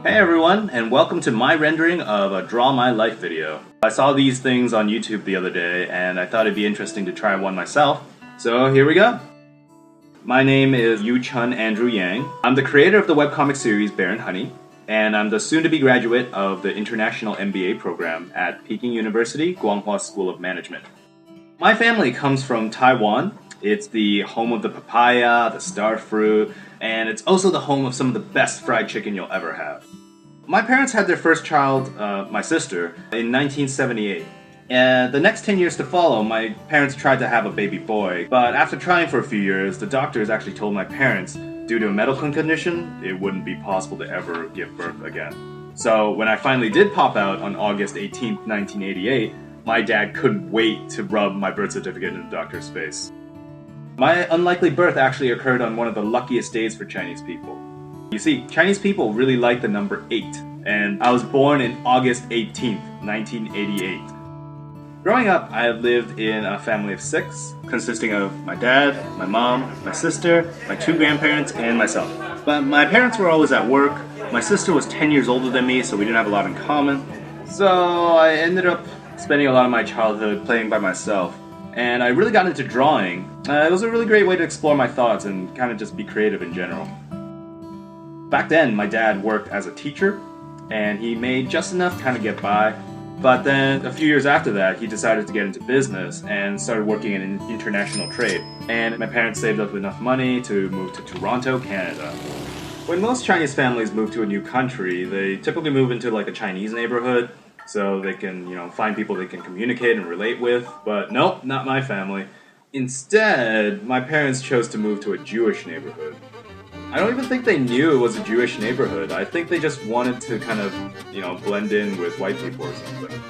Hey everyone, and welcome to my rendering of a Draw My Life video. I saw these things on YouTube the other day, and I thought it'd be interesting to try one myself. So here we go. My name is Yu Chun Andrew Yang. I'm the creator of the webcomic series Bear and Honey, and I'm the soon-to-be graduate of the International MBA program at Peking University, Guanghua School of Management. My family comes from Taiwan. It's the home of the papaya, the star fruit, and it's also the home of some of the best fried chicken you'll ever have. My parents had their first child, my sister, in 1978. And the next 10 years to follow, my parents tried to have a baby boy, but after trying for a few years, the doctors actually told my parents, due to a medical condition, it wouldn't be possible to ever give birth again. So when I finally did pop out on August 18, 1988, my dad couldn't wait to rub my birth certificate in the doctor's face. My unlikely birth actually occurred on one of the luckiest days for Chinese people. You see, Chinese people really like the number 8, and I was born in August 18th, 1988. Growing up, I lived in a family of 6, consisting of my dad, my mom, my sister, my 2 grandparents, and myself. But my parents were always at work. My sister was 10 years older than me, so we didn't have a lot in common. So I ended up spending a lot of my childhood playing by myself. And I really got into drawing. It was a really great way to explore my thoughts and kind of just be creative in general. Back then, my dad worked as a teacher, and he made just enough to kind of get by. But then, a few years after that, he decided to get into business and started working in international trade. And my parents saved up enough money to move to Toronto, Canada. When most Chinese families move to a new country, they typically move into like a Chinese neighborhood, so they can, find people they can communicate and relate with. But nope, not my family. Instead, my parents chose to move to a Jewish neighborhood. I don't even think they knew it was a Jewish neighborhood. I think they just wanted to kind of, blend in with white people or something.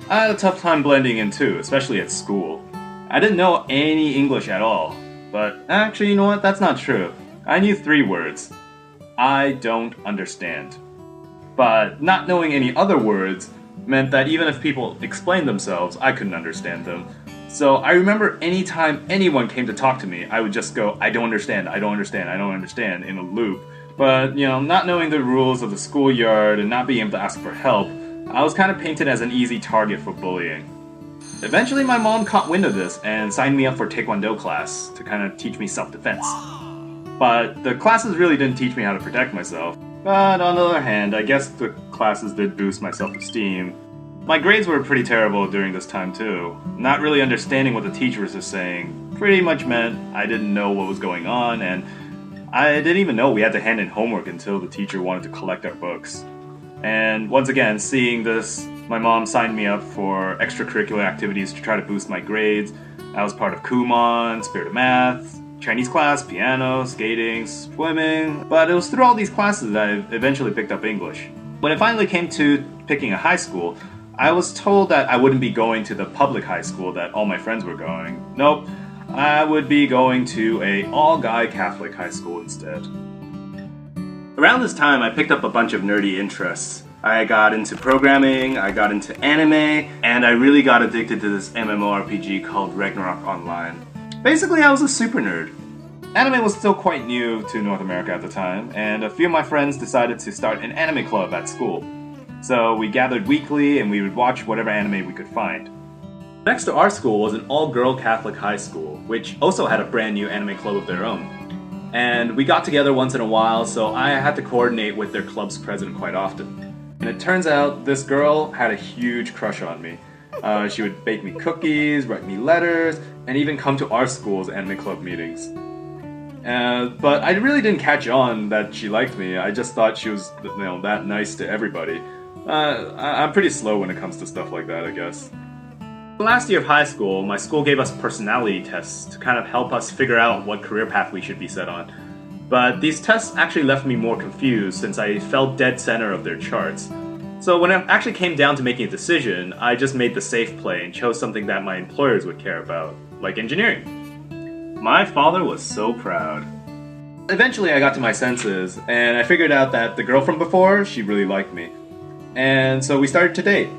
I had a tough time blending in too, especially at school. I didn't know any English at all. But actually, you know what? That's not true. I knew 3 words. I don't understand. But not knowing any other words meant that even if people explained themselves, I couldn't understand them. So I remember anytime anyone came to talk to me, I would just go, I don't understand, I don't understand, I don't understand, in a loop. But, not knowing the rules of the schoolyard and not being able to ask for help, I was kind of painted as an easy target for bullying. Eventually my mom caught wind of this and signed me up for Taekwondo class to kind of teach me self-defense. But the classes really didn't teach me how to protect myself. But on the other hand, I guess the classes did boost my self-esteem. My grades were pretty terrible during this time too. Not really understanding what the teachers were saying pretty much meant I didn't know what was going on, and I didn't even know we had to hand in homework until the teacher wanted to collect our books. And once again, seeing this, my mom signed me up for extracurricular activities to try to boost my grades. I was part of Kumon, Spirit of Math, Chinese class, piano, skating, swimming, but it was through all these classes that I eventually picked up English. When it finally came to picking a high school, I was told that I wouldn't be going to the public high school that all my friends were going. Nope, I would be going to a all-guy Catholic high school instead. Around this time, I picked up a bunch of nerdy interests. I got into programming, I got into anime, and I really got addicted to this MMORPG called Ragnarok Online. Basically, I was a super nerd. Anime was still quite new to North America at the time, and a few of my friends decided to start an anime club at school. So we gathered weekly and we would watch whatever anime we could find. Next to our school was an all-girl Catholic high school, which also had a brand new anime club of their own. And we got together once in a while, so I had to coordinate with their club's president quite often. And it turns out this girl had a huge crush on me. She would bake me cookies, write me letters, and even come to our school's anime club meetings. But I really didn't catch on that she liked me. I just thought she was, that nice to everybody. I'm pretty slow when it comes to stuff like that, I guess. The last year of high school, my school gave us personality tests to kind of help us figure out what career path we should be set on. But these tests actually left me more confused since I fell dead center of their charts. So when it actually came down to making a decision, I just made the safe play and chose something that my employers would care about, like engineering. My father was so proud. Eventually I got to my senses, and I figured out that the girl from before, she really liked me. And so we started to date.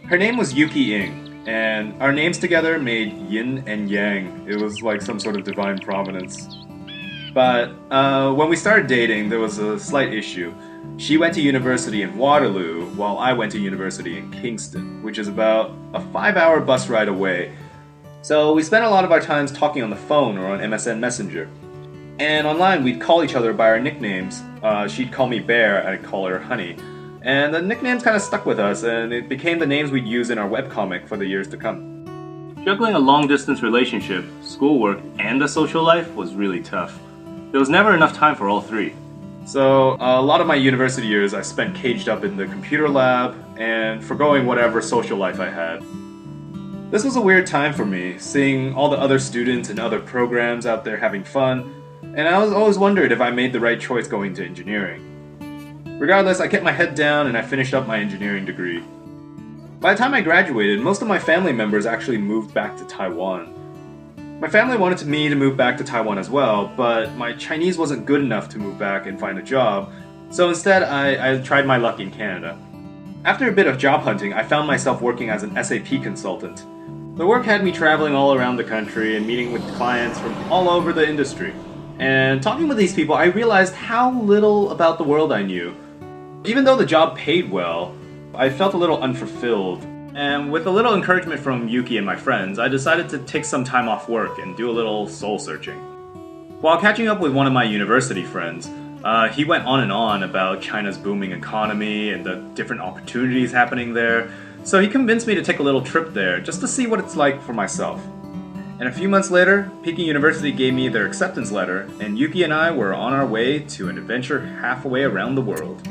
Her name was Yuki Ing, and our names together made yin and yang. It was like some sort of divine providence. But when we started dating, there was a slight issue. She went to university in Waterloo, while I went to university in Kingston, which is about a 5-hour bus ride away. So we spent a lot of our times talking on the phone or on MSN Messenger. And online, we'd call each other by our nicknames. She'd call me Bear, I'd call her Honey. And the nicknames kind of stuck with us, and it became the names we'd use in our webcomic for the years to come. Juggling a long-distance relationship, schoolwork, and a social life was really tough. There was never enough time for all three. So a lot of my university years I spent caged up in the computer lab and forgoing whatever social life I had. This was a weird time for me, seeing all the other students and other programs out there having fun, and I always wondered if I made the right choice going to engineering. Regardless, I kept my head down and I finished up my engineering degree. By the time I graduated, most of my family members actually moved back to Taiwan. My family wanted me to move back to Taiwan as well, but my Chinese wasn't good enough to move back and find a job, so instead I tried my luck in Canada. After a bit of job hunting, I found myself working as an SAP consultant. The work had me traveling all around the country and meeting with clients from all over the industry. And talking with these people, I realized how little about the world I knew. Even though the job paid well, I felt a little unfulfilled. And with a little encouragement from Yuki and my friends, I decided to take some time off work and do a little soul searching. While catching up with one of my university friends, he went on and on about China's booming economy and the different opportunities happening there, so he convinced me to take a little trip there just to see what it's like for myself. And a few months later, Peking University gave me their acceptance letter, and Yuki and I were on our way to an adventure halfway around the world.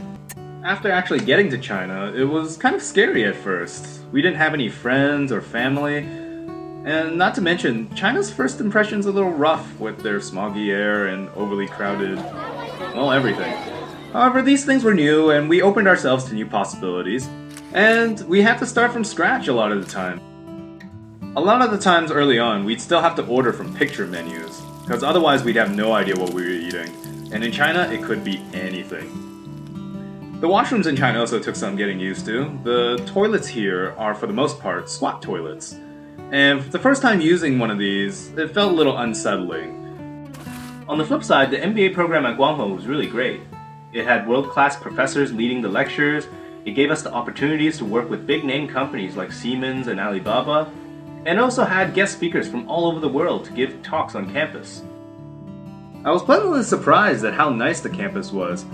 After actually getting to China, it was kind of scary at first. We didn't have any friends or family, and not to mention, China's first impression's a little rough with their smoggy air and overly crowded, well, everything. However, these things were new, and we opened ourselves to new possibilities, and we had to start from scratch a lot of the time. A lot of the times early on, we'd still have to order from picture menus, because otherwise we'd have no idea what we were eating, and in China, it could be anything. The washrooms in China also took some getting used to. The toilets here are, for the most part, squat toilets. And the first time using one of these, it felt a little unsettling. On the flip side, the MBA program at Guanghua was really great. It had world-class professors leading the lectures, it gave us the opportunities to work with big-name companies like Siemens and Alibaba, and also had guest speakers from all over the world to give talks on campus. I was pleasantly surprised at how nice the campus was.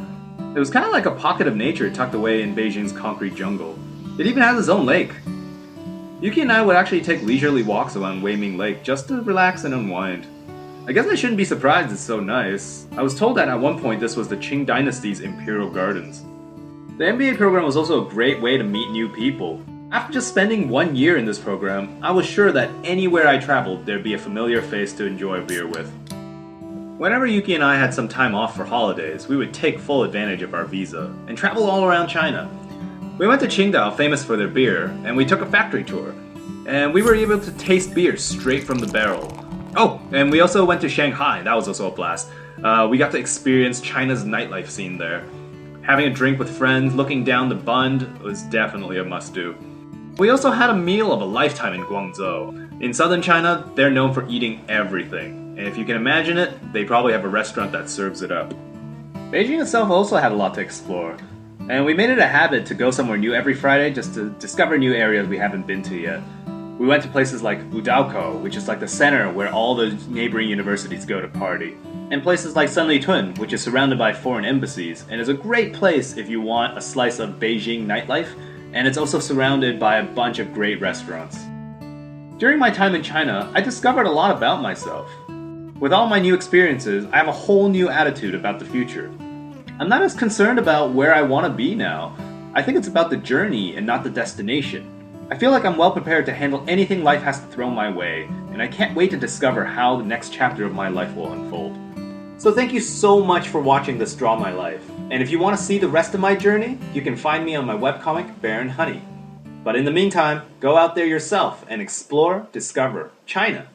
It was kind of like a pocket of nature tucked away in Beijing's concrete jungle. It even has its own lake. Yuki and I would actually take leisurely walks along Weiming Lake just to relax and unwind. I guess I shouldn't be surprised it's so nice. I was told that at one point this was the Qing Dynasty's imperial gardens. The MBA program was also a great way to meet new people. After just spending 1 year in this program, I was sure that anywhere I traveled there'd be a familiar face to enjoy a beer with. Whenever Yuki and I had some time off for holidays, we would take full advantage of our visa and travel all around China. We went to Qingdao, famous for their beer, and we took a factory tour. And we were able to taste beer straight from the barrel. Oh, and we also went to Shanghai, that was also a blast. We got to experience China's nightlife scene there. Having a drink with friends, looking down the Bund was definitely a must-do. We also had a meal of a lifetime in Guangzhou. In southern China, they're known for eating everything. And if you can imagine it, they probably have a restaurant that serves it up. Beijing itself also had a lot to explore. And we made it a habit to go somewhere new every Friday just to discover new areas we haven't been to yet. We went to places like Wudao, which is like the center where all the neighboring universities go to party. And places like Sanlitun, which is surrounded by foreign embassies, and is a great place if you want a slice of Beijing nightlife, and it's also surrounded by a bunch of great restaurants. During my time in China, I discovered a lot about myself. With all my new experiences, I have a whole new attitude about the future. I'm not as concerned about where I want to be now. I think it's about the journey and not the destination. I feel like I'm well prepared to handle anything life has to throw my way, and I can't wait to discover how the next chapter of my life will unfold. So thank you so much for watching this Draw My Life. And if you want to see the rest of my journey, you can find me on my webcomic, Bear and Honey. But in the meantime, go out there yourself and explore, discover China.